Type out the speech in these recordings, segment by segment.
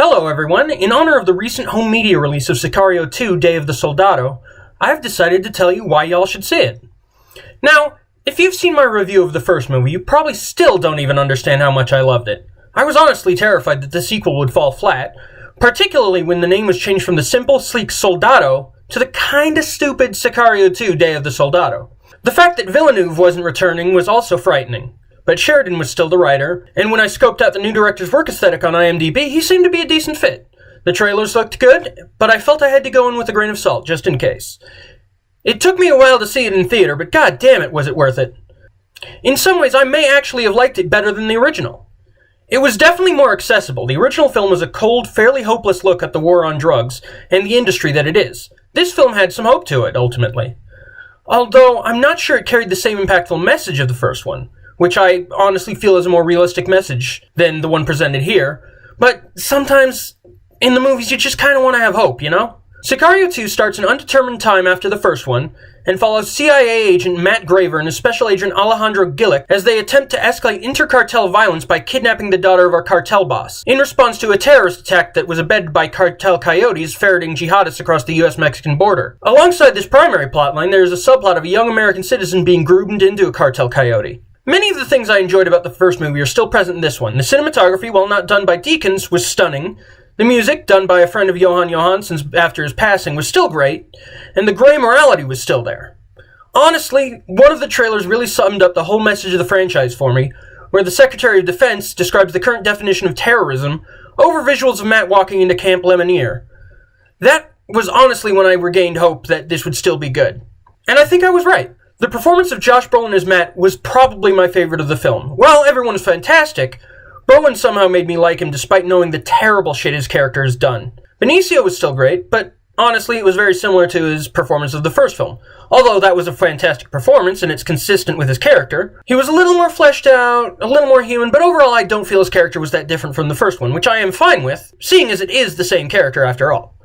Hello everyone, in honor of the recent home media release of Sicario 2, Day of the Soldado, I've decided to tell you why y'all should see it. Now, if you've seen my review of the first movie, you probably still don't even understand how much I loved it. I was honestly terrified that the sequel would fall flat, particularly when the name was changed from the simple, sleek Soldado to the kinda stupid Sicario 2, Day of the Soldado. The fact that Villeneuve wasn't returning was also frightening. But Sheridan was still the writer, and when I scoped out the new director's work aesthetic on IMDb, he seemed to be a decent fit. The trailers looked good, but I felt I had to go in with a grain of salt, just in case. It took me a while to see it in theater, but god damn it, was it worth it. In some ways, I may actually have liked it better than the original. It was definitely more accessible. The original film was a cold, fairly hopeless look at the war on drugs, and the industry that it is. This film had some hope to it, ultimately. Although, I'm not sure it carried the same impactful message of the first one, which I honestly feel is a more realistic message than the one presented here. But sometimes, in the movies, you just kind of want to have hope, you know? Sicario 2 starts an undetermined time after the first one, and follows CIA agent Matt Graver and his special agent Alejandro Gillick as they attempt to escalate inter-cartel violence by kidnapping the daughter of our cartel boss, in response to a terrorist attack that was abetted by cartel coyotes ferreting jihadists across the US-Mexican border. Alongside this primary plotline, there is a subplot of a young American citizen being groomed into a cartel coyote. Many of the things I enjoyed about the first movie are still present in this one. The cinematography, while not done by Deakins, was stunning. The music, done by a friend of Johan Johansson's after his passing, was still great. And the gray morality was still there. Honestly, one of the trailers really summed up the whole message of the franchise for me, where the Secretary of Defense describes the current definition of terrorism over visuals of Matt walking into Camp Lemonnier. That was honestly when I regained hope that this would still be good. And I think I was right. The performance of Josh Brolin as Matt was probably my favorite of the film. While everyone is fantastic, Brolin somehow made me like him despite knowing the terrible shit his character has done. Benicio was still great, but honestly it was very similar to his performance of the first film. Although that was a fantastic performance and it's consistent with his character, he was a little more fleshed out, a little more human, but overall I don't feel his character was that different from the first one, which I am fine with, seeing as it is the same character after all.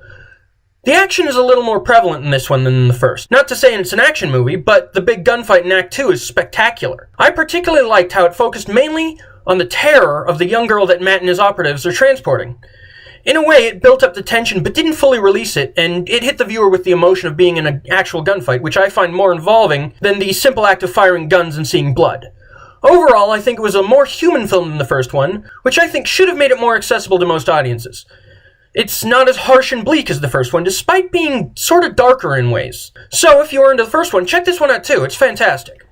The action is a little more prevalent in this one than in the first. Not to say it's an action movie, but the big gunfight in Act 2 is spectacular. I particularly liked how it focused mainly on the terror of the young girl that Matt and his operatives are transporting. In a way, it built up the tension but didn't fully release it, and it hit the viewer with the emotion of being in an actual gunfight, which I find more involving than the simple act of firing guns and seeing blood. Overall, I think it was a more human film than the first one, which I think should have made it more accessible to most audiences. It's not as harsh and bleak as the first one, despite being sort of darker in ways. So if you were into the first one, check this one out too, it's fantastic.